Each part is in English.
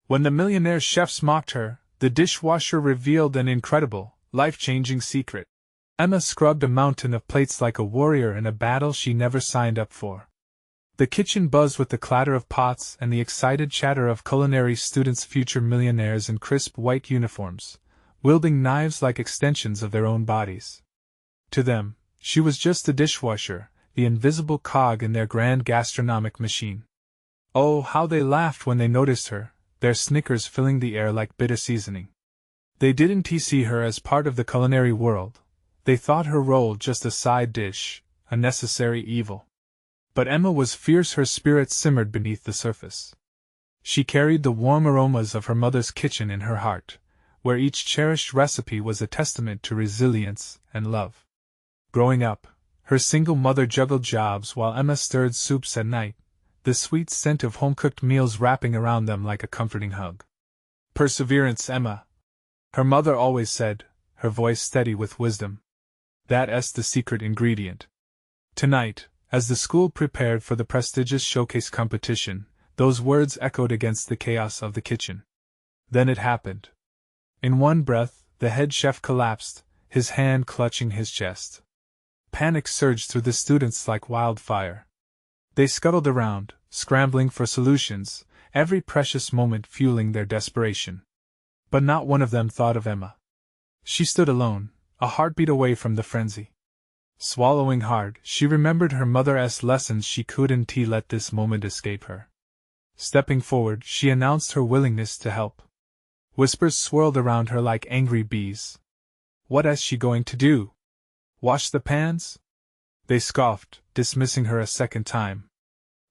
When the millionaire chefs mocked her, the dishwasher revealed an incredible, life-changing secret. Emma scrubbed a mountain of plates like a warrior in a battle she never signed up for. The kitchen buzzed with the clatter of pots and the excited chatter of culinary students, future millionaires in crisp white uniforms, wielding knives like extensions of their own bodies. To them, she was just a dishwasher, the invisible cog in their grand gastronomic machine. Oh, how they laughed when they noticed her, their snickers filling the air like bitter seasoning. They didn't see her as part of the culinary world. They thought her role just a side dish, a necessary evil. But Emma was fierce, her spirit simmered beneath the surface. She carried the warm aromas of her mother's kitchen in her heart, where each cherished recipe was a testament to resilience and love. Growing up, her single mother juggled jobs while Emma stirred soups at night, the sweet scent of home-cooked meals wrapping around them like a comforting hug. Perseverance, Emma, her mother always said, her voice steady with wisdom. That's the secret ingredient. Tonight, as the school prepared for the prestigious showcase competition, those words echoed against the chaos of the kitchen. Then it happened. In one breath, the head chef collapsed, his hand clutching his chest. Panic surged through the students like wildfire. They scuttled around, scrambling for solutions, every precious moment fueling their desperation. But not one of them thought of Emma. She stood alone, a heartbeat away from the frenzy. Swallowing hard, she remembered her mother's lessons. She couldn't let this moment escape her. Stepping forward, she announced her willingness to help. Whispers swirled around her like angry bees. What is she going to do? Wash the pans? They scoffed, dismissing her a second time.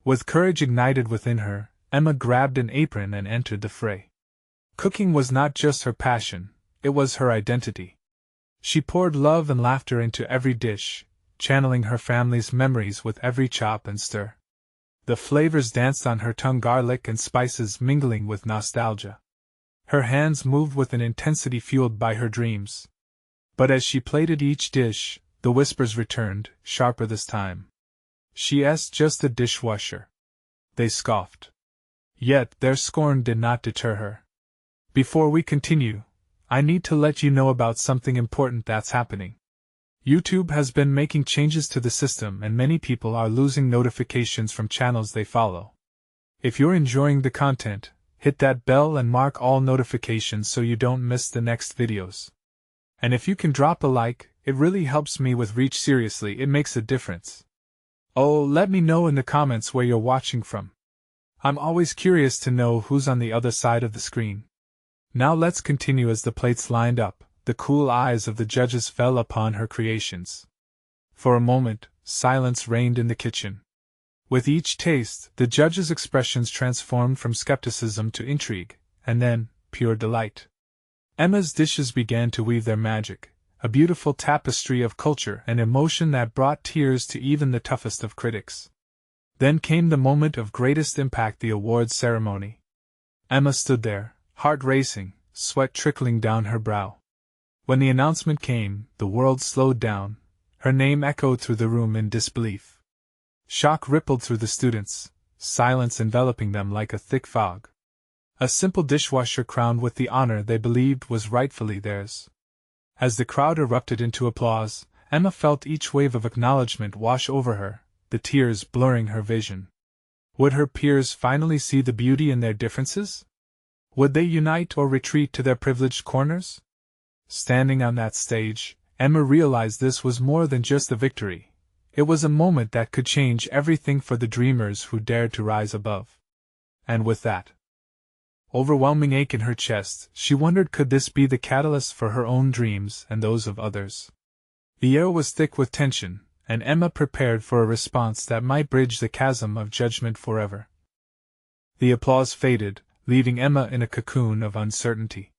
With courage ignited within her, Emma grabbed an apron and entered the fray. Cooking was not just her passion, it was her identity. She poured love and laughter into every dish, channeling her family's memories with every chop and stir. The flavors danced on her tongue, garlic and spices mingling with nostalgia. Her hands moved with an intensity fueled by her dreams. But as she plated each dish, the whispers returned, sharper this time. She's just a dishwasher. They scoffed. Yet their scorn did not deter her. Before we continue, I need to let you know about something important that's happening. YouTube has been making changes to the system and many people are losing notifications from channels they follow. If you're enjoying the content, hit that bell and mark all notifications so you don't miss the next videos. And if you can drop a like, it really helps me with reach. Seriously, it makes a difference. Oh, let me know in the comments where you're watching from. I'm always curious to know who's on the other side of the screen. Now let's continue. As the plates lined up, the cool eyes of the judges fell upon her creations. For a moment, silence reigned in the kitchen. With each taste, the judges' expressions transformed from skepticism to intrigue, and then, pure delight. Emma's dishes began to weave their magic, a beautiful tapestry of culture and emotion that brought tears to even the toughest of critics. Then came the moment of greatest impact, the awards ceremony. Emma stood there, heart racing, sweat trickling down her brow. When the announcement came, the world slowed down. Her name echoed through the room in disbelief. Shock rippled through the students, silence enveloping them like a thick fog. A simple dishwasher crowned with the honor they believed was rightfully theirs. As the crowd erupted into applause, Emma felt each wave of acknowledgement wash over her, the tears blurring her vision. Would her peers finally see the beauty in their differences? Would they unite or retreat to their privileged corners? Standing on that stage, Emma realized this was more than just a victory. It was a moment that could change everything for the dreamers who dared to rise above. And with that overwhelming ache in her chest, she wondered, could this be the catalyst for her own dreams and those of others? The air was thick with tension, and Emma prepared for a response that might bridge the chasm of judgment forever. The applause faded, leaving Emma in a cocoon of uncertainty.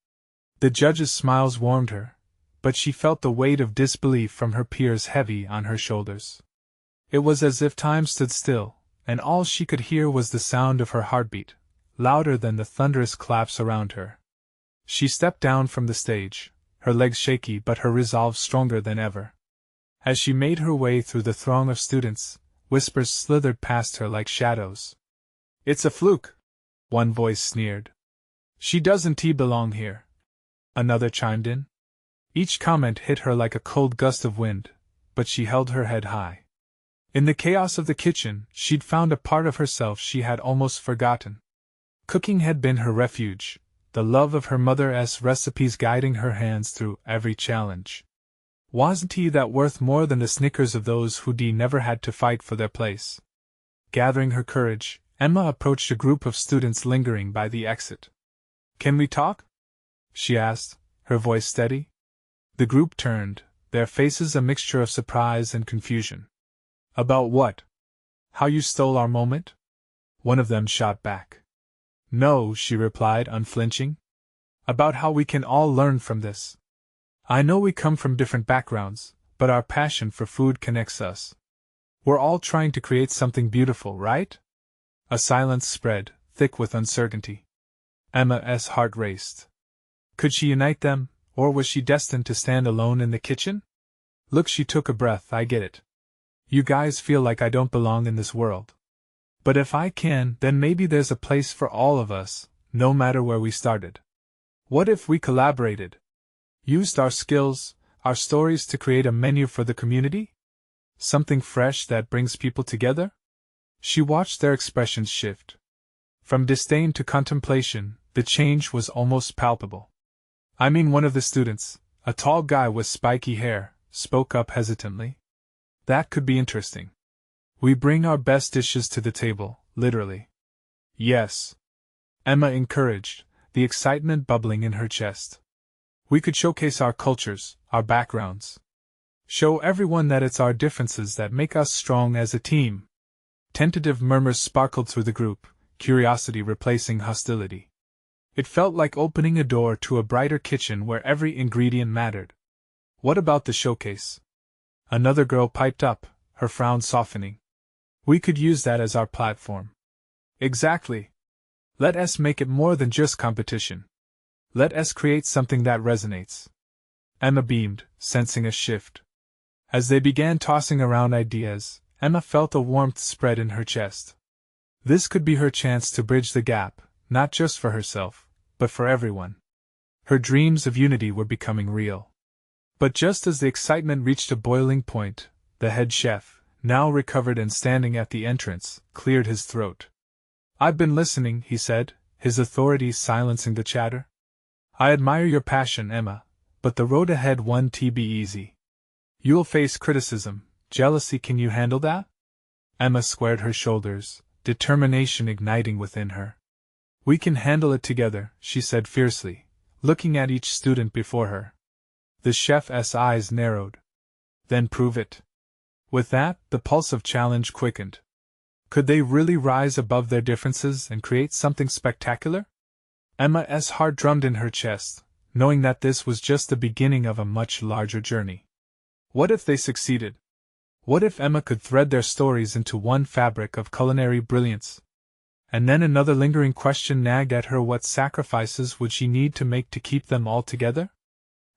The judges' smiles warmed her, but she felt the weight of disbelief from her peers heavy on her shoulders. It was as if time stood still, and all she could hear was the sound of her heartbeat, louder than the thunderous claps around her. She stepped down from the stage, her legs shaky but her resolve stronger than ever. As she made her way through the throng of students, whispers slithered past her like shadows. "It's a fluke," one voice sneered. She doesn't belong here. Another chimed in. Each comment hit her like a cold gust of wind, but she held her head high. In the chaos of the kitchen, she'd found a part of herself she had almost forgotten. Cooking had been her refuge, the love of her mother's recipes guiding her hands through every challenge. Wasn't that worth more than the snickers of those who never had to fight for their place? Gathering her courage, Emma approached a group of students lingering by the exit. "Can we talk?" she asked, her voice steady. The group turned, their faces a mixture of surprise and confusion. "About what? How you stole our moment?" one of them shot back. "No," she replied, unflinching. "About how we can all learn from this. I know we come from different backgrounds, but our passion for food connects us. We're all trying to create something beautiful, right?" A silence spread, thick with uncertainty. Emma's heart raced. Could she unite them, or was she destined to stand alone in the kitchen? "Look," she took a breath, "I get it. You guys feel like I don't belong in this world. But if I can, then maybe there's a place for all of us, no matter where we started. What if we collaborated? Used our skills, our stories to create a menu for the community? Something fresh that brings people together?" She watched their expressions shift. From disdain to contemplation, the change was almost palpable. "I mean," one of the students, a tall guy with spiky hair, spoke up hesitantly. "That could be interesting. We bring our best dishes to the table, literally." "Yes," Emma encouraged, the excitement bubbling in her chest. "We could showcase our cultures, our backgrounds. Show everyone that it's our differences that make us strong as a team." Tentative murmurs sparkled through the group, curiosity replacing hostility. It felt like opening a door to a brighter kitchen where every ingredient mattered. "What about the showcase?" Another girl piped up, her frown softening. "We could use that as our platform." "Exactly. Let us make it more than just competition. Let us create something that resonates." Emma beamed, sensing a shift. As they began tossing around ideas, Emma felt a warmth spread in her chest. This could be her chance to bridge the gap, not just for herself, but for everyone. Her dreams of unity were becoming real. But just as the excitement reached a boiling point, the head chef, now recovered and standing at the entrance, cleared his throat. "I've been listening," he said, his authority silencing the chatter. "I admire your passion, Emma, but the road ahead won't be easy. You'll face criticism, jealousy. Can you handle that?" Emma squared her shoulders, determination igniting within her. "We can handle it together," she said fiercely, looking at each student before her. The chef's eyes narrowed. "Then prove it." With that, the pulse of challenge quickened. Could they really rise above their differences and create something spectacular? Emma's heart drummed in her chest, knowing that this was just the beginning of a much larger journey. What if they succeeded? What if Emma could thread their stories into one fabric of culinary brilliance? And then another lingering question nagged at her: what sacrifices would she need to make to keep them all together?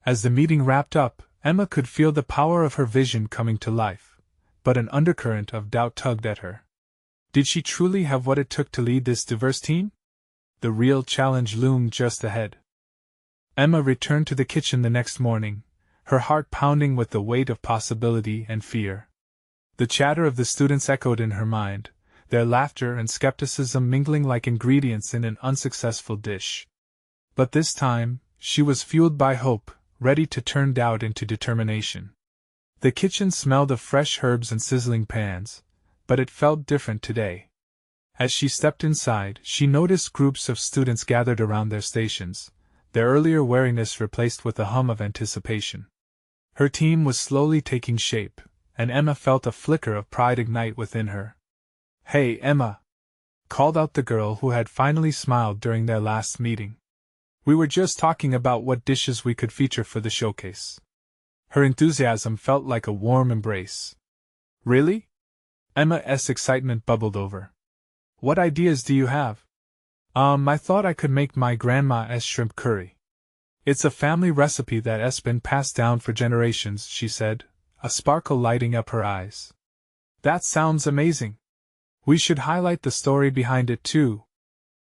As the meeting wrapped up, Emma could feel the power of her vision coming to life, but an undercurrent of doubt tugged at her. Did she truly have what it took to lead this diverse team? The real challenge loomed just ahead. Emma returned to the kitchen the next morning, her heart pounding with the weight of possibility and fear. The chatter of the students echoed in her mind, their laughter and skepticism mingling like ingredients in an unsuccessful dish. But this time, she was fueled by hope, ready to turn doubt into determination. The kitchen smelled of fresh herbs and sizzling pans, but it felt different today. As she stepped inside, she noticed groups of students gathered around their stations, their earlier wariness replaced with a hum of anticipation. Her team was slowly taking shape, and Emma felt a flicker of pride ignite within her. "Hey, Emma!" called out the girl who had finally smiled during their last meeting. "We were just talking about what dishes we could feature for the showcase." Her enthusiasm felt like a warm embrace. "Really?" Emma's excitement bubbled over. "What ideas do you have?" I thought I could make my grandma's shrimp curry. It's a family recipe that's been passed down for generations," she said, a sparkle lighting up her eyes. "That sounds amazing. We should highlight the story behind it too."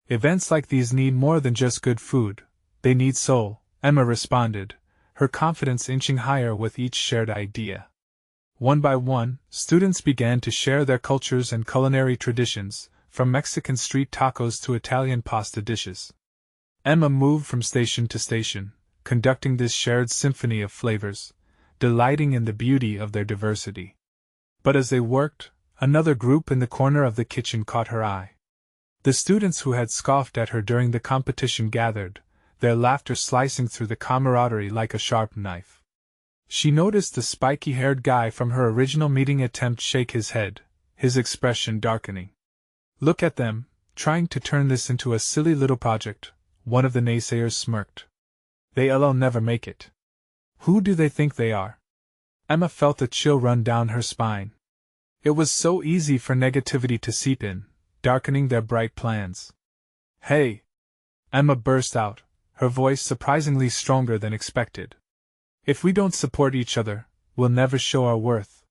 Events like these need more than just good food, they need soul, Emma responded, her confidence inching higher with each shared idea. One by one, students began to share their cultures and culinary traditions, from Mexican street tacos to Italian pasta dishes. Emma moved from station to station, conducting this shared symphony of flavors, delighting in the beauty of their diversity. But as they worked, another group in the corner of the kitchen caught her eye. The students who had scoffed at her during the competition gathered, their laughter slicing through the camaraderie like a sharp knife. She noticed the spiky-haired guy from her original meeting attempt shake his head, his expression darkening. "Look at them, trying to turn this into a silly little project," one of the naysayers smirked. "They'll never make it. Who do they think they are?" Emma felt a chill run down her spine. It was so easy for negativity to seep in, darkening their bright plans. "Hey!" Emma burst out, her voice surprisingly stronger than expected. "If we don't support each other, we'll never show our worth.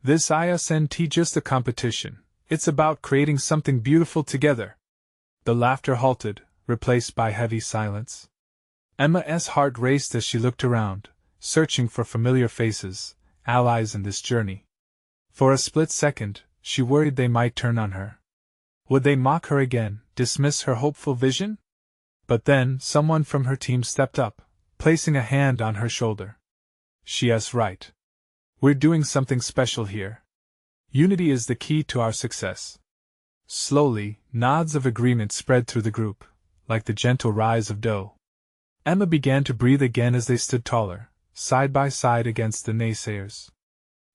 This isn't just a competition, it's about creating something beautiful together." The laughter halted, replaced by heavy silence. Emma's heart raced as she looked around, searching for familiar faces, allies in this journey. For a split second, she worried they might turn on her. Would they mock her again, dismiss her hopeful vision? But then, someone from her team stepped up, placing a hand on her shoulder. "She's right. We're doing something special here. Unity is the key to our success." Slowly, nods of agreement spread through the group, like the gentle rise of dough. Emma began to breathe again as they stood taller, side by side against the naysayers.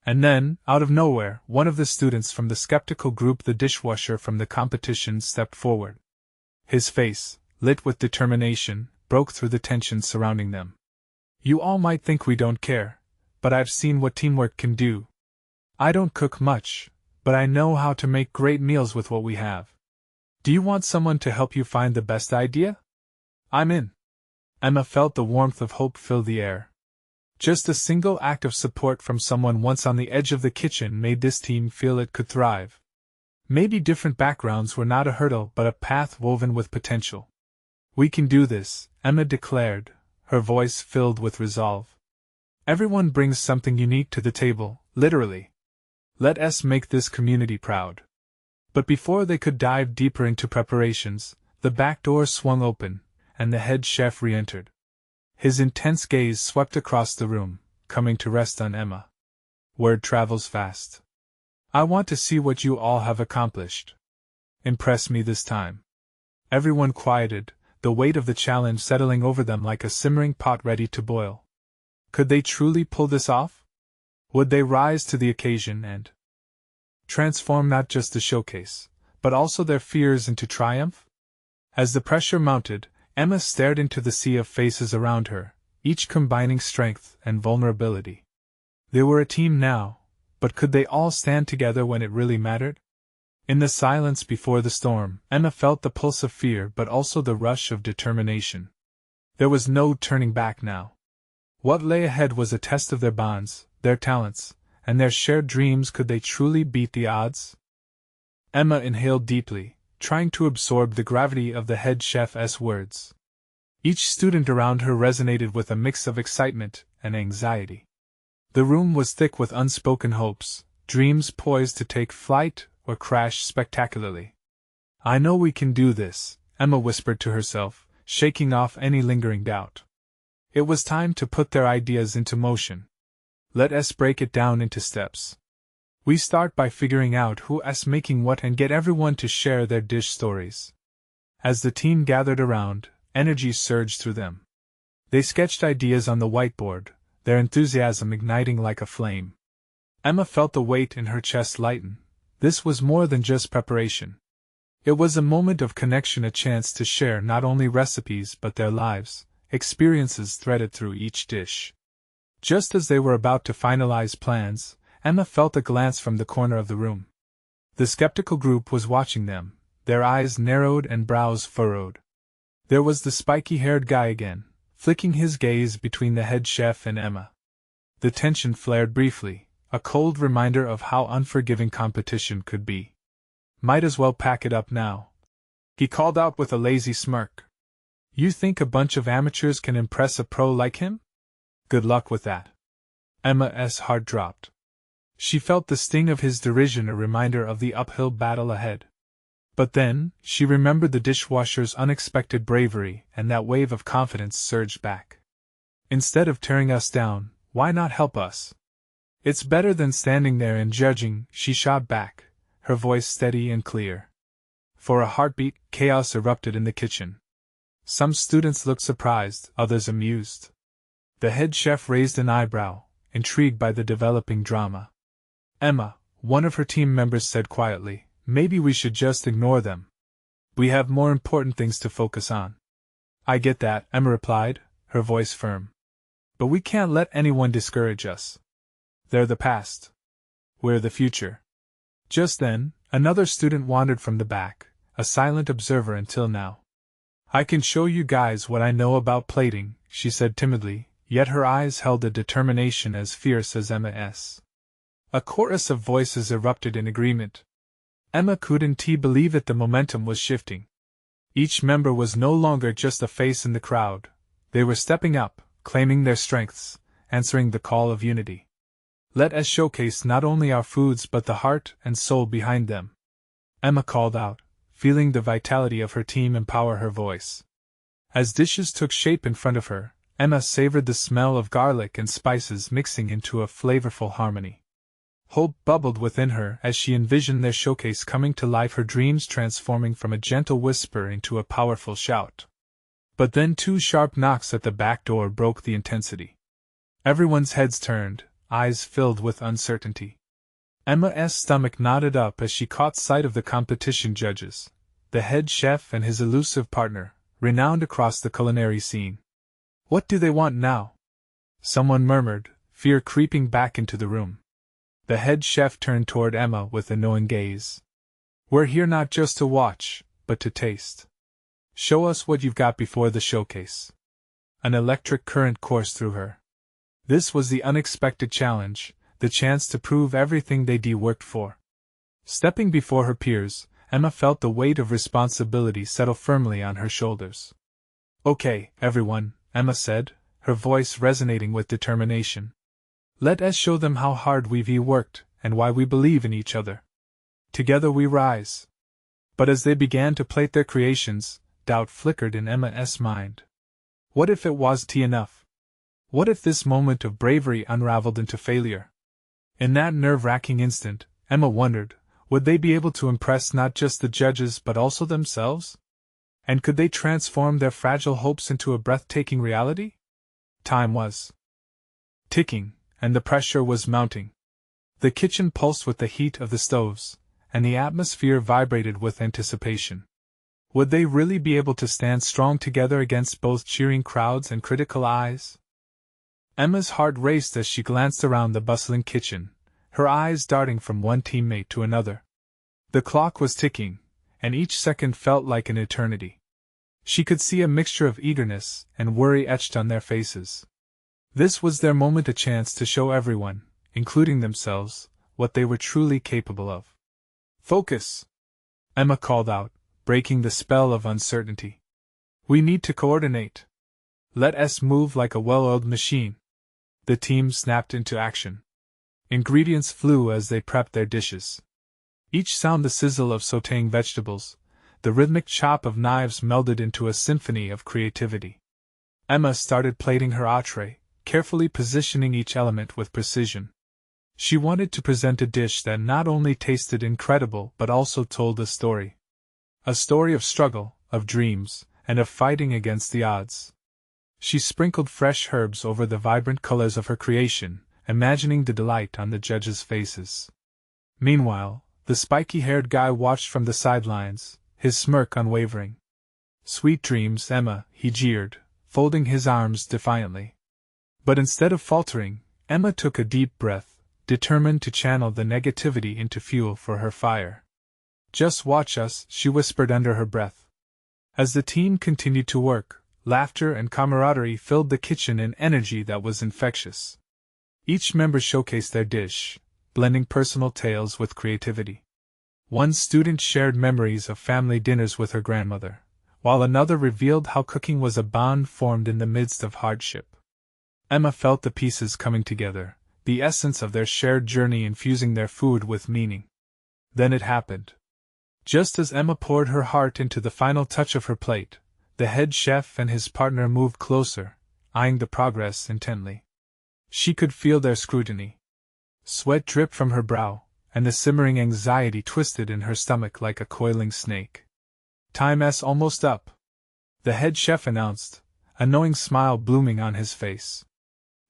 And then, out of nowhere, one of the students from the skeptical group, the dishwasher from the competition, stepped forward. His face, lit with determination, broke through the tension surrounding them. "You all might think we don't care, but I've seen what teamwork can do. I don't cook much, but I know how to make great meals with what we have. Do you want someone to help you find the best idea? I'm in." Emma felt the warmth of hope fill the air. Just a single act of support from someone once on the edge of the kitchen made this team feel it could thrive. Maybe different backgrounds were not a hurdle but a path woven with potential. "We can do this," Emma declared, her voice filled with resolve. "Everyone brings something unique to the table, literally. Let us make this community proud." But before they could dive deeper into preparations, the back door swung open, and the head chef re-entered. His intense gaze swept across the room, coming to rest on Emma. "Word travels fast. I want to see what you all have accomplished. Impress me this time." Everyone quieted, the weight of the challenge settling over them like a simmering pot ready to boil. Could they truly pull this off? Would they rise to the occasion and transform not just the showcase, but also their fears into triumph? As the pressure mounted, Emma stared into the sea of faces around her, each combining strength and vulnerability. They were a team now, but could they all stand together when it really mattered? In the silence before the storm, Emma felt the pulse of fear but also the rush of determination. There was no turning back now. What lay ahead was a test of their bonds, their talents, and their shared dreams. Could they truly beat the odds? Emma inhaled deeply, trying to absorb the gravity of the head chef's words. Each student around her resonated with a mix of excitement and anxiety. The room was thick with unspoken hopes, dreams poised to take flight or crash spectacularly. "I know we can do this," Emma whispered to herself, shaking off any lingering doubt. It was time to put their ideas into motion. Let us break it down into steps. We start by figuring out who's making what and get everyone to share their dish stories. As the team gathered around, energy surged through them. They sketched ideas on the whiteboard, their enthusiasm igniting like a flame. Emma felt the weight in her chest lighten. This was more than just preparation. It was a moment of connection, a chance to share not only recipes but their lives, experiences threaded through each dish. Just as they were about to finalize plans, Emma felt a glance from the corner of the room. The skeptical group was watching them, their eyes narrowed and brows furrowed. There was the spiky-haired guy again, flicking his gaze between the head chef and Emma. The tension flared briefly, a cold reminder of how unforgiving competition could be. Might as well pack it up now. he called out with a lazy smirk. You think a bunch of amateurs can impress a pro like him? Good luck with that. Emma's heart dropped. She felt the sting of his derision, a reminder of the uphill battle ahead. But then, she remembered the dishwasher's unexpected bravery, and that wave of confidence surged back. Instead of tearing us down, why not help us? It's better than standing there and judging, she shot back, her voice steady and clear. For a heartbeat, chaos erupted in the kitchen. Some students looked surprised, others amused. The head chef raised an eyebrow, intrigued by the developing drama. Emma, one of her team members, said quietly, maybe we should just ignore them. We have more important things to focus on. I get that, Emma replied, her voice firm. But we can't let anyone discourage us. They're the past. We're the future. Just then, another student wandered from the back, a silent observer until now. I can show you guys what I know about plating, she said timidly, yet her eyes held a determination as fierce as Emma's. A chorus of voices erupted in agreement. Emma couldn't believe it, the momentum was shifting. Each member was no longer just a face in the crowd. They were stepping up, claiming their strengths, answering the call of unity. Let us showcase not only our foods but the heart and soul behind them. Emma called out, feeling the vitality of her team empower her voice. As dishes took shape in front of her, Emma savored the smell of garlic and spices mixing into a flavorful harmony. Hope bubbled within her as she envisioned their showcase coming to life, her dreams transforming from a gentle whisper into a powerful shout. But then 2 sharp knocks at the back door broke the intensity. Everyone's heads turned, eyes filled with uncertainty. Emma's stomach knotted up as she caught sight of the competition judges, the head chef and his elusive partner, renowned across the culinary scene. What do they want now? Someone murmured, fear creeping back into the room. The head chef turned toward Emma with a knowing gaze. We're here not just to watch, but to taste. Show us what you've got before the showcase. An electric current coursed through her. This was the unexpected challenge, the chance to prove everything they'd worked for. Stepping before her peers, Emma felt the weight of responsibility settle firmly on her shoulders. Okay, everyone, Emma said, her voice resonating with determination. Let us show them how hard we've worked, and why we believe in each other. Together we rise. But as they began to plate their creations, doubt flickered in Emma's mind. What if it wasn't enough? What if this moment of bravery unraveled into failure? In that nerve-wracking instant, Emma wondered, would they be able to impress not just the judges but also themselves? And could they transform their fragile hopes into a breathtaking reality? Time was ticking, and the pressure was mounting. The kitchen pulsed with the heat of the stoves, and the atmosphere vibrated with anticipation. Would they really be able to stand strong together against both cheering crowds and critical eyes? Emma's heart raced as she glanced around the bustling kitchen, her eyes darting from one teammate to another. The clock was ticking, and each second felt like an eternity. She could see a mixture of eagerness and worry etched on their faces. This was their moment, a chance to show everyone, including themselves, what they were truly capable of. Focus! Emma called out, breaking the spell of uncertainty. We need to coordinate. Let us move like a well-oiled machine. The team snapped into action. Ingredients flew as they prepped their dishes. Each sound, the sizzle of sautéing vegetables, the rhythmic chop of knives melded into a symphony of creativity. Emma started plating her entree, carefully positioning each element with precision. She wanted to present a dish that not only tasted incredible but also told a story. A story of struggle, of dreams, and of fighting against the odds. She sprinkled fresh herbs over the vibrant colors of her creation, imagining the delight on the judges' faces. Meanwhile, the spiky-haired guy watched from the sidelines, his smirk unwavering. Sweet dreams, Emma, he jeered, folding his arms defiantly. But instead of faltering, Emma took a deep breath, determined to channel the negativity into fuel for her fire. Just watch us, she whispered under her breath. As the team continued to work, laughter and camaraderie filled the kitchen in energy that was infectious. Each member showcased their dish, blending personal tales with creativity. One student shared memories of family dinners with her grandmother, while another revealed how cooking was a bond formed in the midst of hardship. Emma felt the pieces coming together, the essence of their shared journey infusing their food with meaning. Then it happened. Just as Emma poured her heart into the final touch of her plate, the head chef and his partner moved closer, eyeing the progress intently. She could feel their scrutiny. Sweat dripped from her brow, and the simmering anxiety twisted in her stomach like a coiling snake. "Time's almost up," the head chef announced, a knowing smile blooming on his face.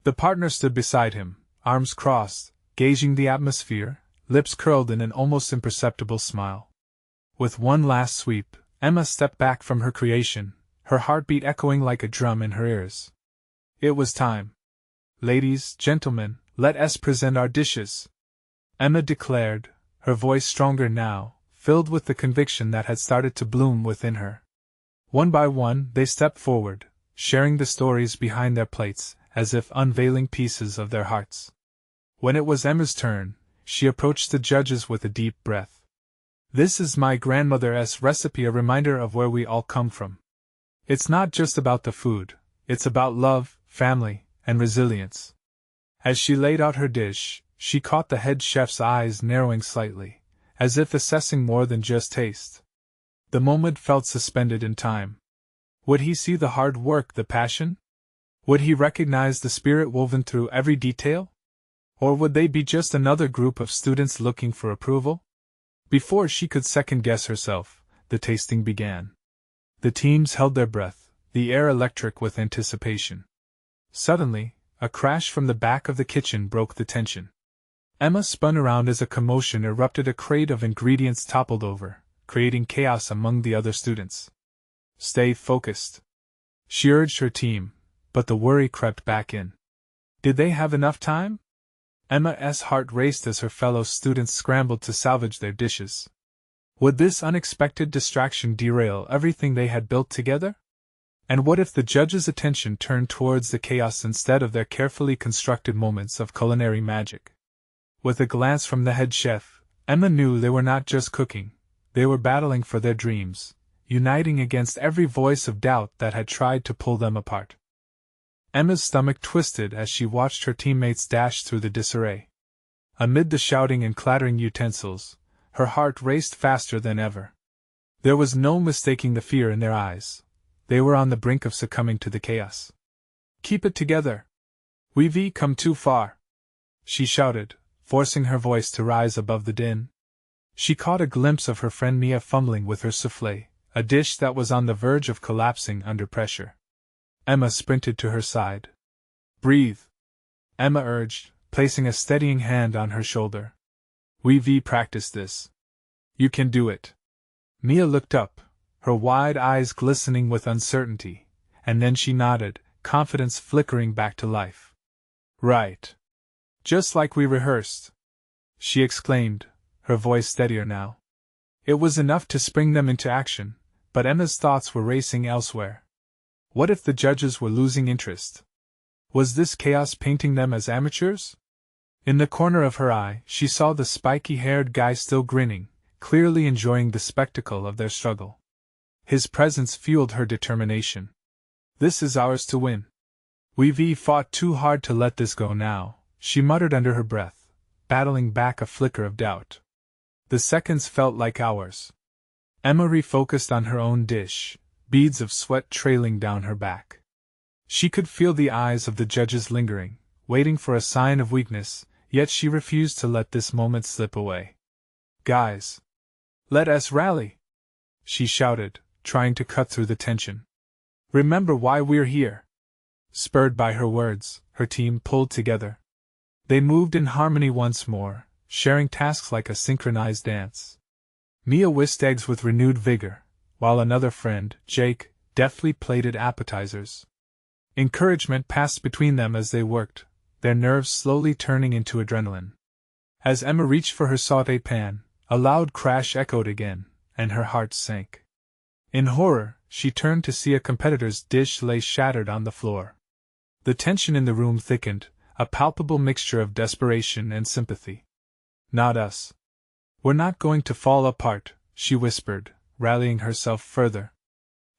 The partner stood beside him, arms crossed, gauging the atmosphere, lips curled in an almost imperceptible smile. With one last sweep, Emma stepped back from her creation, her heartbeat echoing like a drum in her ears. It was time. "Ladies, gentlemen, let us present our dishes," Emma declared, her voice stronger now, filled with the conviction that had started to bloom within her. One by one, they stepped forward, sharing the stories behind their plates, as if unveiling pieces of their hearts. When it was Emma's turn, she approached the judges with a deep breath. "This is my grandmother's recipe, a reminder of where we all come from. It's not just about the food, it's about love, family, and resilience." As she laid out her dish, she caught the head chef's eyes narrowing slightly, as if assessing more than just taste. The moment felt suspended in time. Would he see the hard work, the passion? Would he recognize the spirit woven through every detail? Or would they be just another group of students looking for approval? Before she could second-guess herself, the tasting began. The teams held their breath, the air electric with anticipation. Suddenly, a crash from the back of the kitchen broke the tension. Emma spun around as a commotion erupted. A crate of ingredients toppled over, creating chaos among the other students. "Stay focused," she urged her team, but the worry crept back in. Did they have enough time? Emma's heart raced as her fellow students scrambled to salvage their dishes. Would this unexpected distraction derail everything they had built together? And what if the judges' attention turned towards the chaos instead of their carefully constructed moments of culinary magic? With a glance from the head chef, Emma knew they were not just cooking, they were battling for their dreams, uniting against every voice of doubt that had tried to pull them apart. Emma's stomach twisted as she watched her teammates dash through the disarray. Amid the shouting and clattering utensils, her heart raced faster than ever. There was no mistaking the fear in their eyes. They were on the brink of succumbing to the chaos. "Keep it together. We've come too far," she shouted, forcing her voice to rise above the din. She caught a glimpse of her friend Mia fumbling with her soufflé, a dish that was on the verge of collapsing under pressure. Emma sprinted to her side. "Breathe," Emma urged, placing a steadying hand on her shoulder. "We've practiced this. You can do it." Mia looked up, her wide eyes glistening with uncertainty, and then she nodded, confidence flickering back to life. "Right. Just like we rehearsed," she exclaimed, her voice steadier now. It was enough to spring them into action, but Emma's thoughts were racing elsewhere. What if the judges were losing interest? Was this chaos painting them as amateurs? In the corner of her eye, she saw the spiky-haired guy still grinning, clearly enjoying the spectacle of their struggle. His presence fueled her determination. "This is ours to win. We've fought too hard to let this go now," she muttered under her breath, battling back a flicker of doubt. The seconds felt like hours. Emma refocused on her own dish, beads of sweat trailing down her back. She could feel the eyes of the judges lingering, waiting for a sign of weakness, yet she refused to let this moment slip away. "Guys, let us rally!" she shouted, trying to cut through the tension. "Remember why we're here." Spurred by her words, her team pulled together. They moved in harmony once more, sharing tasks like a synchronized dance. Mia whisked eggs with renewed vigor, while another friend, Jake, deftly plated appetizers. Encouragement passed between them as they worked, their nerves slowly turning into adrenaline. As Emma reached for her sauté pan, a loud crash echoed again, and her heart sank. In horror, she turned to see a competitor's dish lay shattered on the floor. The tension in the room thickened, a palpable mixture of desperation and sympathy. "Not us," We're not going to fall apart, she whispered, rallying herself further.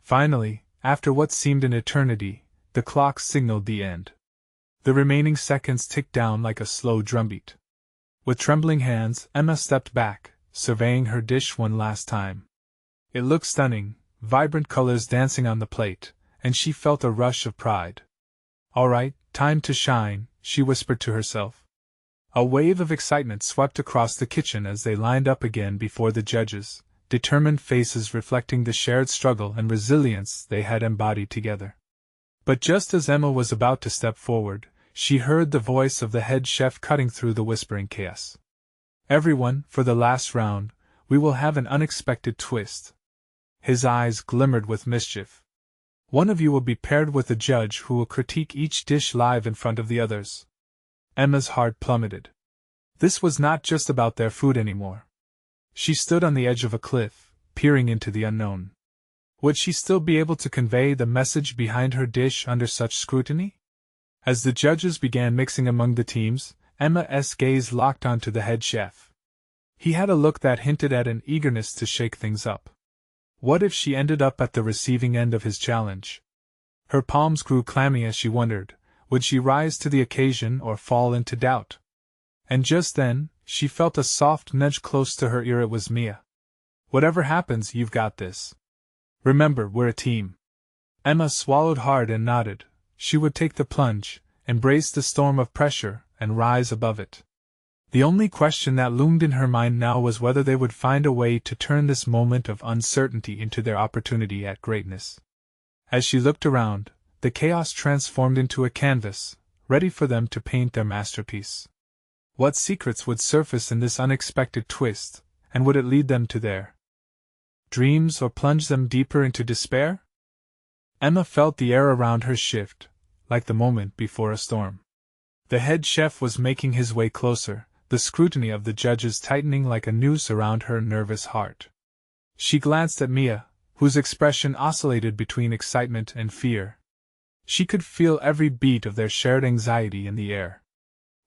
Finally, after what seemed an eternity, the clock signaled the end. The remaining seconds ticked down like a slow drumbeat. With trembling hands, Emma stepped back, surveying her dish one last time. It looked stunning, vibrant colors dancing on the plate, and she felt a rush of pride. All right, time to shine, she whispered to herself. A wave of excitement swept across the kitchen as they lined up again before the judges, determined faces reflecting the shared struggle and resilience they had embodied together. But just as Emma was about to step forward, she heard the voice of the head chef cutting through the whispering chaos. Everyone, for the last round, we will have an unexpected twist. His eyes glimmered with mischief. One of you will be paired with a judge who will critique each dish live in front of the others. Emma's heart plummeted. This was not just about their food anymore. She stood on the edge of a cliff, peering into the unknown. Would she still be able to convey the message behind her dish under such scrutiny? As the judges began mixing among the teams, Emma's gaze locked onto the head chef. He had a look that hinted at an eagerness to shake things up. What if she ended up at the receiving end of his challenge? Her palms grew clammy as she wondered, would she rise to the occasion or fall into doubt? And just then, she felt a soft nudge close to her ear. It was Mia. Whatever happens, you've got this. Remember, we're a team. Emma swallowed hard and nodded. She would take the plunge, embrace the storm of pressure, and rise above it. The only question that loomed in her mind now was whether they would find a way to turn this moment of uncertainty into their opportunity at greatness. As she looked around, the chaos transformed into a canvas, ready for them to paint their masterpiece. What secrets would surface in this unexpected twist, and would it lead them to their dreams or plunge them deeper into despair? Emma felt the air around her shift, like the moment before a storm. The head chef was making his way closer, the scrutiny of the judges tightening like a noose around her nervous heart. She glanced at Mia, whose expression oscillated between excitement and fear. She could feel every beat of their shared anxiety in the air.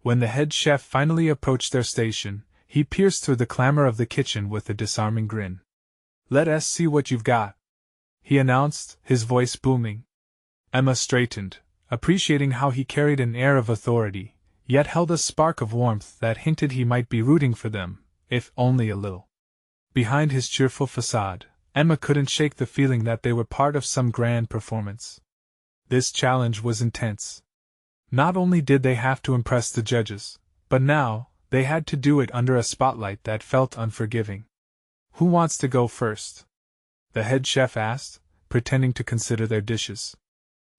When the head chef finally approached their station, he pierced through the clamor of the kitchen with a disarming grin. "Let us see what you've got," he announced, his voice booming. Emma straightened, appreciating how he carried an air of authority, yet held a spark of warmth that hinted he might be rooting for them, if only a little. Behind his cheerful facade, Emma couldn't shake the feeling that they were part of some grand performance. This challenge was intense. Not only did they have to impress the judges, but now, they had to do it under a spotlight that felt unforgiving. "Who wants to go first?" the head chef asked, pretending to consider their dishes.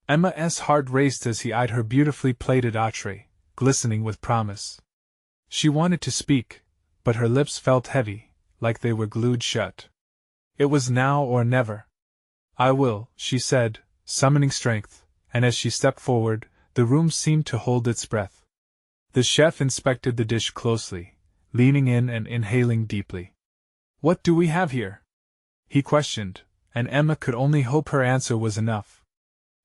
Emma's heart raced as he eyed her beautifully plated entree, glistening with promise. She wanted to speak, but her lips felt heavy, like they were glued shut. It was now or never. "I will," she said, summoning strength, and as she stepped forward, the room seemed to hold its breath. The chef inspected the dish closely, leaning in and inhaling deeply. "What do we have here?" he questioned, and Emma could only hope her answer was enough.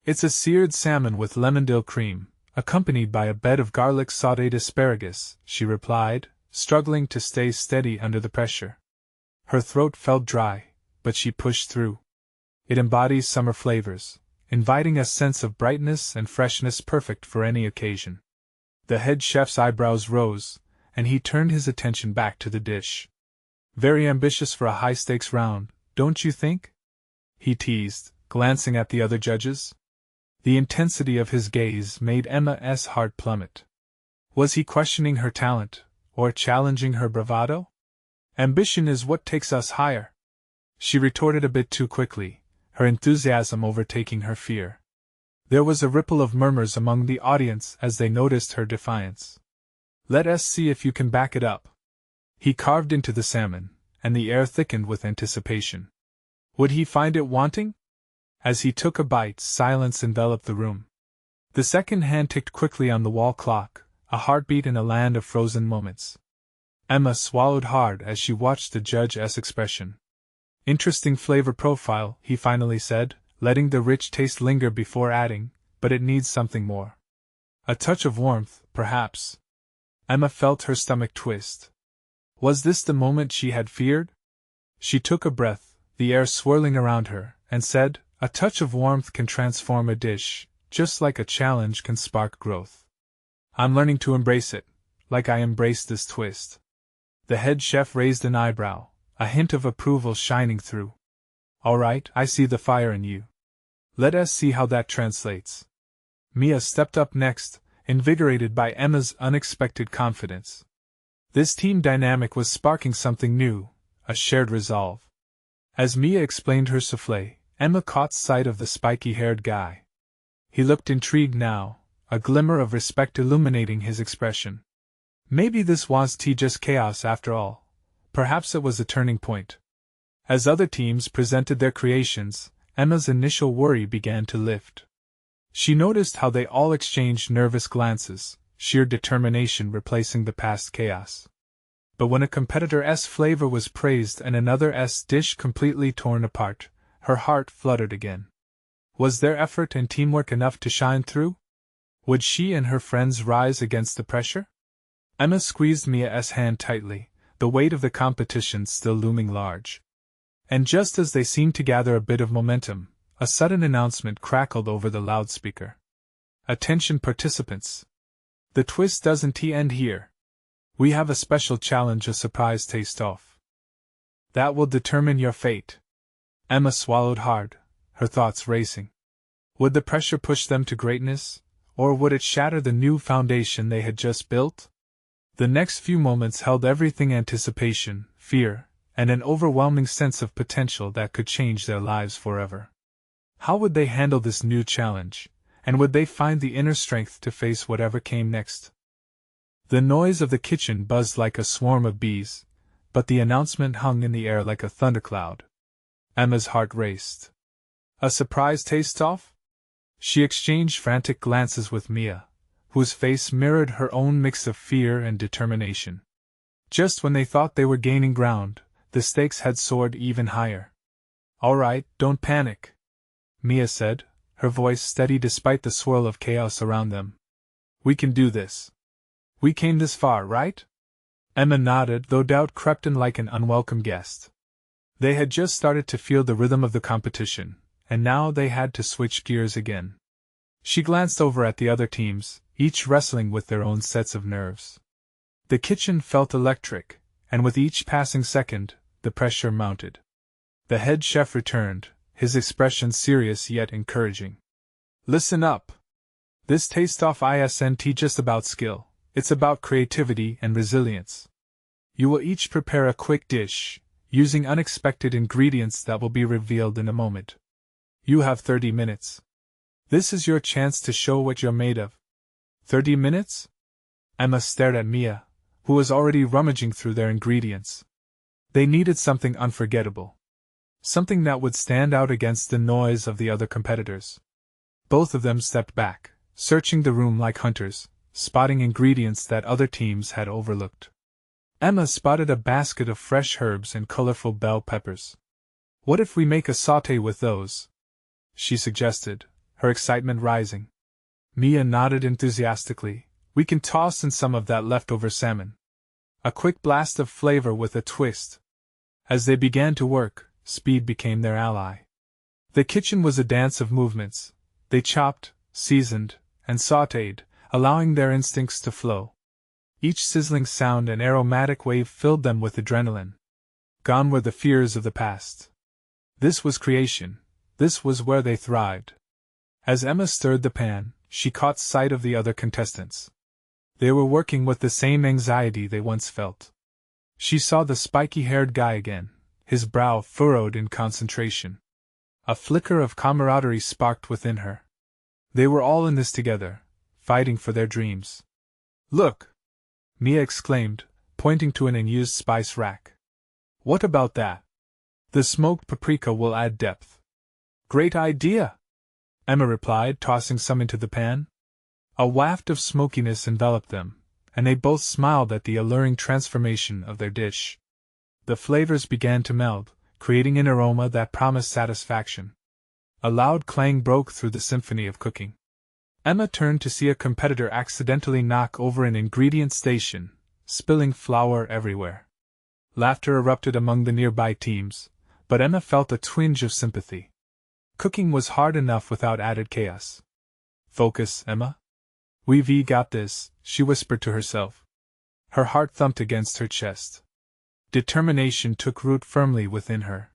"It's a seared salmon with lemon dill cream, accompanied by a bed of garlic sautéed asparagus," she replied, struggling to stay steady under the pressure. Her throat felt dry, but she pushed through. It embodies summer flavors, inviting a sense of brightness and freshness perfect for any occasion. The head chef's eyebrows rose, and he turned his attention back to the dish. "Very ambitious for a high-stakes round, don't you think?" he teased, glancing at the other judges. The intensity of his gaze made Emma's heart plummet. Was he questioning her talent, or challenging her bravado? "Ambition is what takes us higher," she retorted a bit too quickly, her enthusiasm overtaking her fear. There was a ripple of murmurs among the audience as they noticed her defiance. "Let us see if you can back it up." He carved into the salmon, and the air thickened with anticipation. Would he find it wanting? As he took a bite, silence enveloped the room. The second hand ticked quickly on the wall clock, a heartbeat in a land of frozen moments. Emma swallowed hard as she watched the judge's expression. "Interesting flavor profile," he finally said, letting the rich taste linger before adding, "but it needs something more. A touch of warmth, perhaps." Emma felt her stomach twist. Was this the moment she had feared? She took a breath, the air swirling around her, and said, "A touch of warmth can transform a dish, just like a challenge can spark growth. I'm learning to embrace it, like I embraced this twist." The head chef raised an eyebrow, a hint of approval shining through. "All right, I see the fire in you. Let us see how that translates." Mia stepped up next, invigorated by Emma's unexpected confidence. This team dynamic was sparking something new, a shared resolve. As Mia explained her soufflé, Emma caught sight of the spiky-haired guy. He looked intrigued now, a glimmer of respect illuminating his expression. Maybe this was just chaos after all. Perhaps it was a turning point. As other teams presented their creations, Emma's initial worry began to lift. She noticed how they all exchanged nervous glances, sheer determination replacing the past chaos. But when a competitor's flavor was praised and another's dish completely torn apart, her heart fluttered again. Was their effort and teamwork enough to shine through? Would she and her friends rise against the pressure? Emma squeezed Mia's hand tightly, the weight of the competition still looming large. And just as they seemed to gather a bit of momentum, a sudden announcement crackled over the loudspeaker. "Attention participants! The twist doesn't end here. We have a special challenge, a surprise taste-off. That will determine your fate." Emma swallowed hard, her thoughts racing. Would the pressure push them to greatness, or would it shatter the new foundation they had just built? The next few moments held everything: anticipation, fear, and an overwhelming sense of potential that could change their lives forever. How would they handle this new challenge, and would they find the inner strength to face whatever came next? The noise of the kitchen buzzed like a swarm of bees, but the announcement hung in the air like a thundercloud. Emma's heart raced. A surprise taste-off? She exchanged frantic glances with Mia, whose face mirrored her own mix of fear and determination. Just when they thought they were gaining ground, the stakes had soared even higher. "All right, don't panic," Mia said, her voice steady despite the swirl of chaos around them. "We can do this. We came this far, right?" Emma nodded, though doubt crept in like an unwelcome guest. They had just started to feel the rhythm of the competition, and now they had to switch gears again. She glanced over at the other teams, each wrestling with their own sets of nerves. The kitchen felt electric, and with each passing second, the pressure mounted. The head chef returned, his expression serious yet encouraging. "Listen up. This taste-off isn't just about skill, it's about creativity and resilience. You will each prepare a quick dish, using unexpected ingredients that will be revealed in a moment. You have 30 minutes. This is your chance to show what you're made of." 30 minutes? Emma stared at Mia, who was already rummaging through their ingredients. They needed something unforgettable. Something that would stand out against the noise of the other competitors. Both of them stepped back, searching the room like hunters, spotting ingredients that other teams had overlooked. Emma spotted a basket of fresh herbs and colorful bell peppers. "What if we make a sauté with those?" she suggested, her excitement rising. Mia nodded enthusiastically. "We can toss in some of that leftover salmon. A quick blast of flavor with a twist." As they began to work, speed became their ally. The kitchen was a dance of movements. They chopped, seasoned, and sautéed, allowing their instincts to flow. Each sizzling sound and aromatic wave filled them with adrenaline. Gone were the fears of the past. This was creation. This was where they thrived. As Emma stirred the pan, she caught sight of the other contestants. They were working with the same anxiety they once felt. She saw the spiky-haired guy again, his brow furrowed in concentration. A flicker of camaraderie sparked within her. They were all in this together, fighting for their dreams. "Look!" Mia exclaimed, pointing to an unused spice rack. "What about that? The smoked paprika will add depth." "Great idea!" Emma replied, tossing some into the pan. A waft of smokiness enveloped them, and they both smiled at the alluring transformation of their dish. The flavors began to meld, creating an aroma that promised satisfaction. A loud clang broke through the symphony of cooking. Emma turned to see a competitor accidentally knock over an ingredient station, spilling flour everywhere. Laughter erupted among the nearby teams, but Emma felt a twinge of sympathy. Cooking was hard enough without added chaos. Focus, Emma. We've got this, she whispered to herself. Her heart thumped against her chest. Determination took root firmly within her.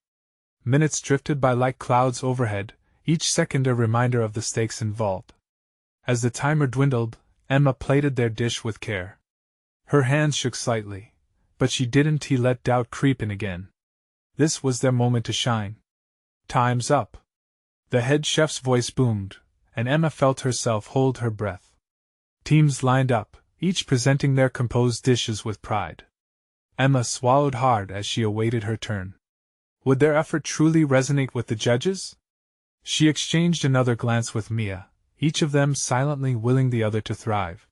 Minutes drifted by like clouds overhead, each second a reminder of the stakes involved. As the timer dwindled, Emma plated their dish with care. Her hands shook slightly, but she didn't let doubt creep in again. This was their moment to shine. Time's up. The head chef's voice boomed, and Emma felt herself hold her breath. Teams lined up, each presenting their composed dishes with pride. Emma swallowed hard as she awaited her turn. Would their effort truly resonate with the judges? She exchanged another glance with Mia, each of them silently willing the other to thrive.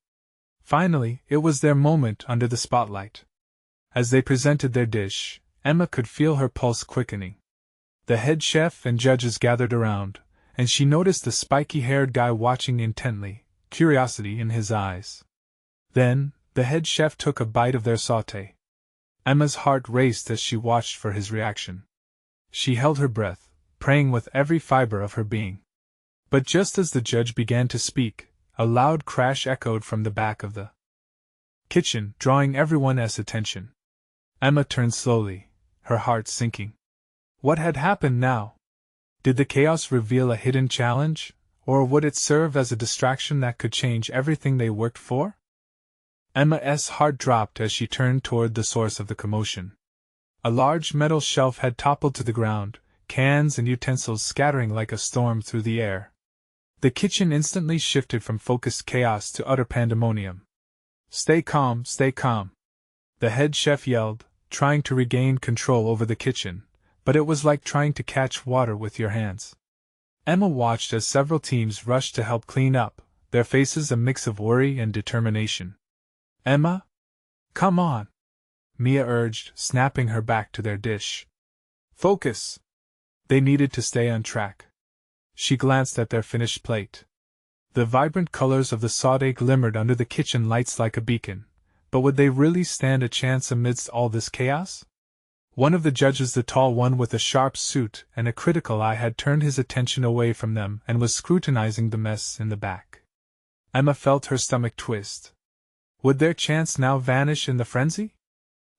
Finally, it was their moment under the spotlight. As they presented their dish, Emma could feel her pulse quickening. The head chef and judges gathered around, and she noticed the spiky-haired guy watching intently, curiosity in his eyes. Then, the head chef took a bite of their sauté. Emma's heart raced as she watched for his reaction. She held her breath, praying with every fiber of her being. But just as the judge began to speak, a loud crash echoed from the back of the kitchen, drawing everyone's attention. Emma turned slowly, her heart sinking. What had happened now? Did the chaos reveal a hidden challenge, or would it serve as a distraction that could change everything they worked for? Emma's heart dropped as she turned toward the source of the commotion. A large metal shelf had toppled to the ground, cans and utensils scattering like a storm through the air. The kitchen instantly shifted from focused chaos to utter pandemonium. Stay calm, the head chef yelled, trying to regain control over the kitchen, but it was like trying to catch water with your hands. Emma watched as several teams rushed to help clean up, their faces a mix of worry and determination. Emma? Come on! Mia urged, snapping her back to their dish. Focus! They needed to stay on track. She glanced at their finished plate. The vibrant colors of the sauté glimmered under the kitchen lights like a beacon, but would they really stand a chance amidst all this chaos? One of the judges, the tall one with a sharp suit and a critical eye, had turned his attention away from them and was scrutinizing the mess in the back. Emma felt her stomach twist. Would their chance now vanish in the frenzy?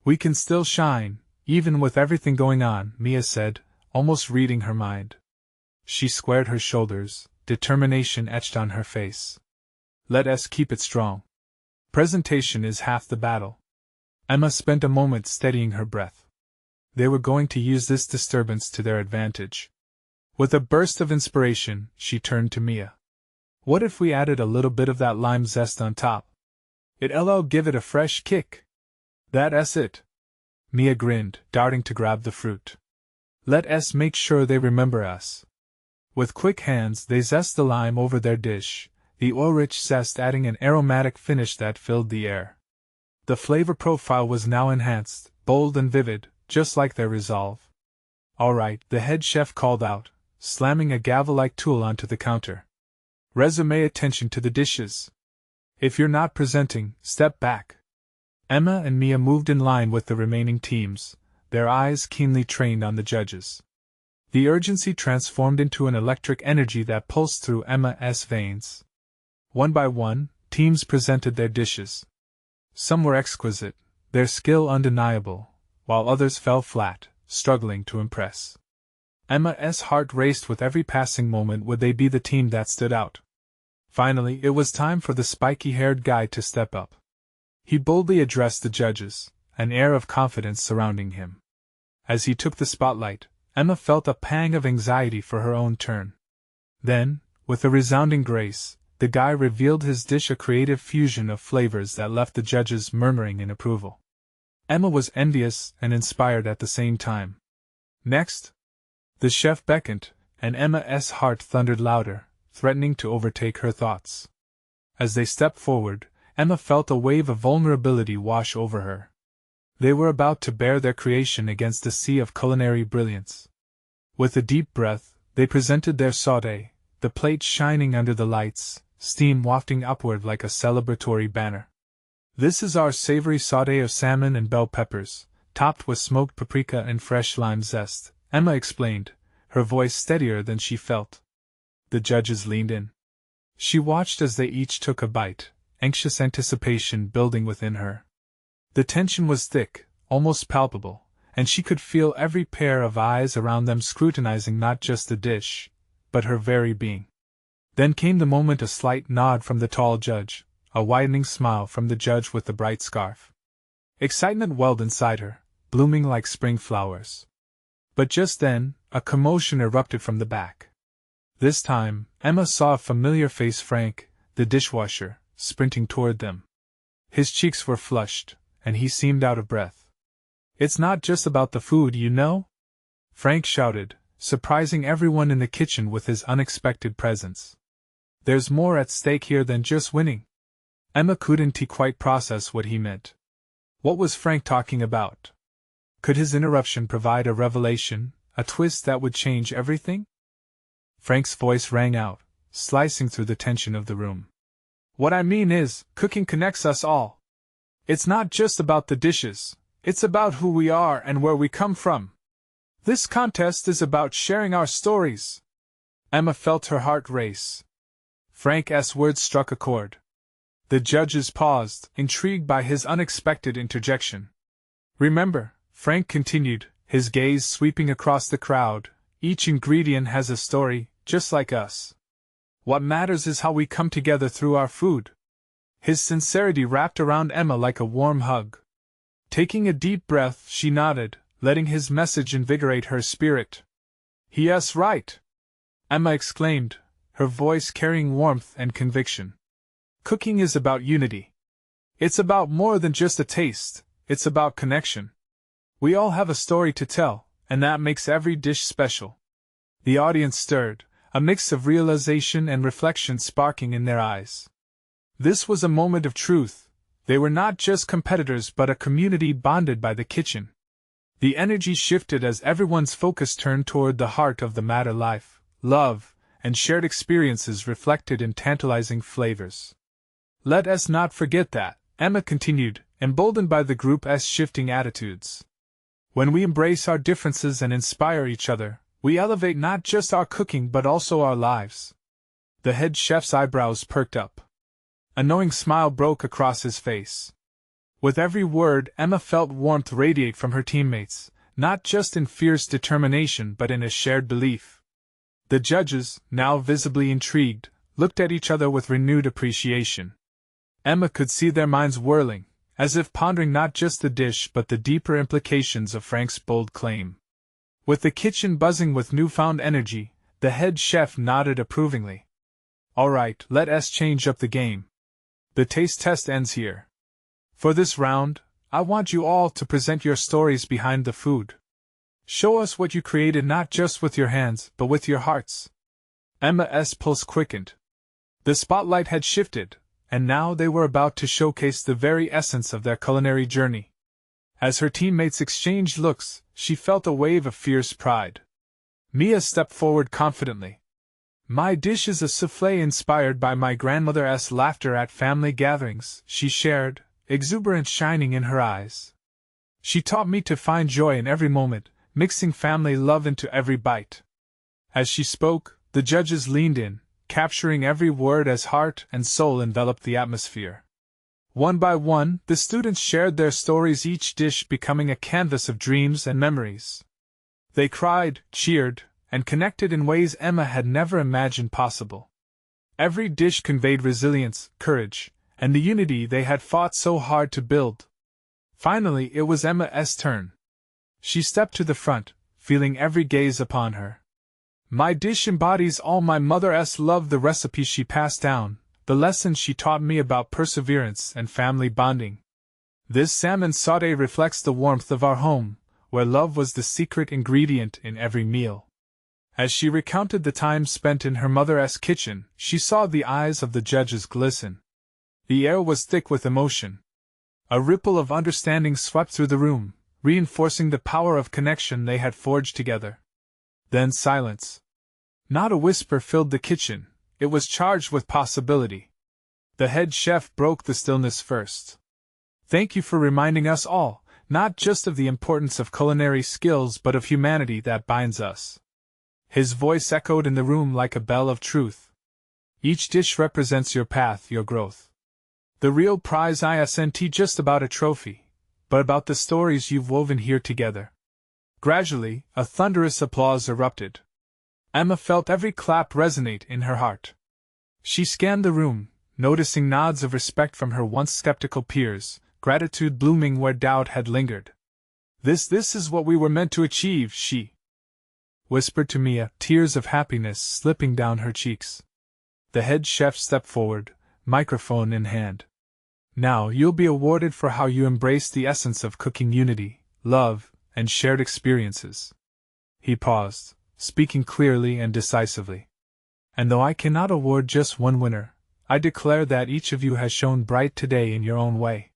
We can still shine, even with everything going on, Mia said, almost reading her mind. She squared her shoulders, determination etched on her face. Let us keep it strong. Presentation is half the battle. Emma spent a moment steadying her breath. They were going to use this disturbance to their advantage. With a burst of inspiration, she turned to Mia. What if we added a little bit of that lime zest on top? It'll give it a fresh kick. That's it. Mia grinned, darting to grab the fruit. Let us make sure they remember us. With quick hands they zest the lime over their dish, the oil-rich zest adding an aromatic finish that filled the air. The flavor profile was now enhanced, bold and vivid, just like their resolve. All right, the head chef called out, slamming a gavel-like tool onto the counter. Resume attention to the dishes. If you're not presenting, step back. Emma and Mia moved in line with the remaining teams, their eyes keenly trained on the judges. The urgency transformed into an electric energy that pulsed through Emma's veins. One by one, teams presented their dishes. Some were exquisite, their skill undeniable, while others fell flat, struggling to impress. Emma's heart raced with every passing moment. Would they be the team that stood out? Finally, it was time for the spiky-haired guy to step up. He boldly addressed the judges, an air of confidence surrounding him. As he took the spotlight, Emma felt a pang of anxiety for her own turn. Then, with a resounding grace, the guy revealed his dish, a creative fusion of flavors that left the judges murmuring in approval. Emma was envious and inspired at the same time. Next, the chef beckoned, and Emma's heart thundered louder, threatening to overtake her thoughts. As they stepped forward, Emma felt a wave of vulnerability wash over her. They were about to bear their creation against a sea of culinary brilliance. With a deep breath, they presented their sauté, the plate shining under the lights, steam wafting upward like a celebratory banner. This is our savory sauté of salmon and bell peppers, topped with smoked paprika and fresh lime zest, Emma explained, her voice steadier than she felt. The judges leaned in. She watched as they each took a bite, anxious anticipation building within her. The tension was thick, almost palpable, and she could feel every pair of eyes around them scrutinizing not just the dish, but her very being. Then came the moment, a slight nod from the tall judge, a widening smile from the judge with the bright scarf. Excitement welled inside her, blooming like spring flowers. But just then, a commotion erupted from the back. This time, Emma saw a familiar face, Frank, the dishwasher, sprinting toward them. His cheeks were flushed, and he seemed out of breath. "It's not just about the food, you know?" Frank shouted, surprising everyone in the kitchen with his unexpected presence. "There's more at stake here than just winning." Emma couldn't quite process what he meant. What was Frank talking about? Could his interruption provide a revelation, a twist that would change everything? Frank's voice rang out, slicing through the tension of the room. "What I mean is, cooking connects us all. It's not just about the dishes, it's about who we are and where we come from. This contest is about sharing our stories." Emma felt her heart race. Frank's words struck a chord. The judges paused, intrigued by his unexpected interjection. "Remember," Frank continued, his gaze sweeping across the crowd, "each ingredient has a story, just like us. What matters is how we come together through our food." His sincerity wrapped around Emma like a warm hug. Taking a deep breath, she nodded, letting his message invigorate her spirit. "Yes, right," Emma exclaimed, her voice carrying warmth and conviction. "Cooking is about unity. It's about more than just a taste, it's about connection. We all have a story to tell, and that makes every dish special." The audience stirred, a mix of realization and reflection sparking in their eyes. This was a moment of truth. They were not just competitors but a community bonded by the kitchen. The energy shifted as everyone's focus turned toward the heart of the matter: life, love, and shared experiences reflected in tantalizing flavors. "Let us not forget that," Emma continued, emboldened by the group's shifting attitudes. "When we embrace our differences and inspire each other, we elevate not just our cooking but also our lives." The head chef's eyebrows perked up. A knowing smile broke across his face. With every word, Emma felt warmth radiate from her teammates, not just in fierce determination but in a shared belief. The judges, now visibly intrigued, looked at each other with renewed appreciation. Emma could see their minds whirling, as if pondering not just the dish but the deeper implications of Frank's bold claim. With the kitchen buzzing with newfound energy, the head chef nodded approvingly. "All right, let us change up the game. The taste test ends here. For this round, I want you all to present your stories behind the food. Show us what you created not just with your hands, but with your hearts." Emma's pulse quickened. The spotlight had shifted, and now they were about to showcase the very essence of their culinary journey. As her teammates exchanged looks, she felt a wave of fierce pride. Mia stepped forward confidently. "My dish is a soufflé inspired by my grandmother's laughter at family gatherings," she shared, exuberance shining in her eyes. "She taught me to find joy in every moment, mixing family love into every bite." As she spoke, the judges leaned in, capturing every word as heart and soul enveloped the atmosphere. One by one, the students shared their stories, each dish becoming a canvas of dreams and memories. They cried, cheered, and connected in ways Emma had never imagined possible. Every dish conveyed resilience, courage, and the unity they had fought so hard to build. Finally, it was Emma's turn. She stepped to the front, feeling every gaze upon her. "My dish embodies all my mother's love, the recipes she passed down, the lessons she taught me about perseverance and family bonding. This salmon sauté reflects the warmth of our home, where love was the secret ingredient in every meal." As she recounted the time spent in her mother's kitchen, she saw the eyes of the judges glisten. The air was thick with emotion. A ripple of understanding swept through the room, reinforcing the power of connection they had forged together. Then silence. Not a whisper filled the kitchen, it was charged with possibility. The head chef broke the stillness first. "Thank you for reminding us all not just of the importance of culinary skills but of humanity that binds us. His voice echoed in the room like a bell of truth. Each dish represents your path, your growth. The real prize isn't just about a trophy, but about the stories you've woven here together. Gradually, a thunderous applause erupted. Emma felt every clap resonate in her heart. She scanned the room, noticing nods of respect from her once skeptical peers, gratitude blooming where doubt had lingered. This is what we were meant to achieve, she whispered to Mia, tears of happiness slipping down her cheeks. The head chef stepped forward, microphone in hand. Now you'll be awarded for how you embrace the essence of cooking: unity, love, and shared experiences. He paused, speaking clearly and decisively. And though I cannot award just one winner, I declare that each of you has shone bright today in your own way.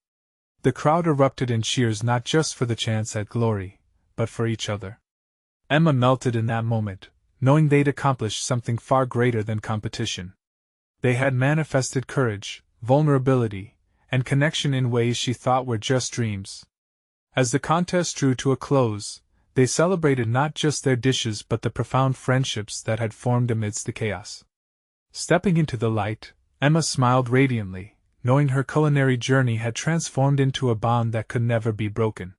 The crowd erupted in cheers not just for the chance at glory, but for each other. Emma melted in that moment, knowing they'd accomplished something far greater than competition. They had manifested courage, vulnerability, and connection in ways she thought were just dreams. As the contest drew to a close, they celebrated not just their dishes but the profound friendships that had formed amidst the chaos. Stepping into the light, Emma smiled radiantly, knowing her culinary journey had transformed into a bond that could never be broken.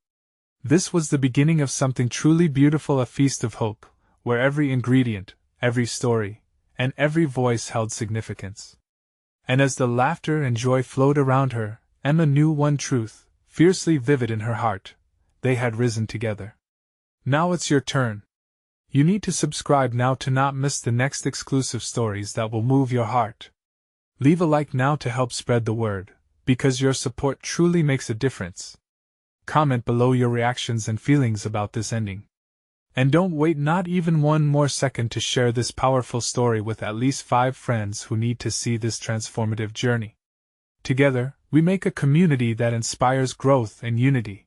This was the beginning of something truly beautiful, a feast of hope, where every ingredient, every story, and every voice held significance. And as the laughter and joy flowed around her, Emma knew one truth, fiercely vivid in her heart: they had risen together. Now it's your turn. You need to subscribe now to not miss the next exclusive stories that will move your heart. Leave a like now to help spread the word, because your support truly makes a difference. Comment below your reactions and feelings about this ending. And don't wait not even one more second to share this powerful story with at least 5 friends who need to see this transformative journey. Together, we make a community that inspires growth and unity.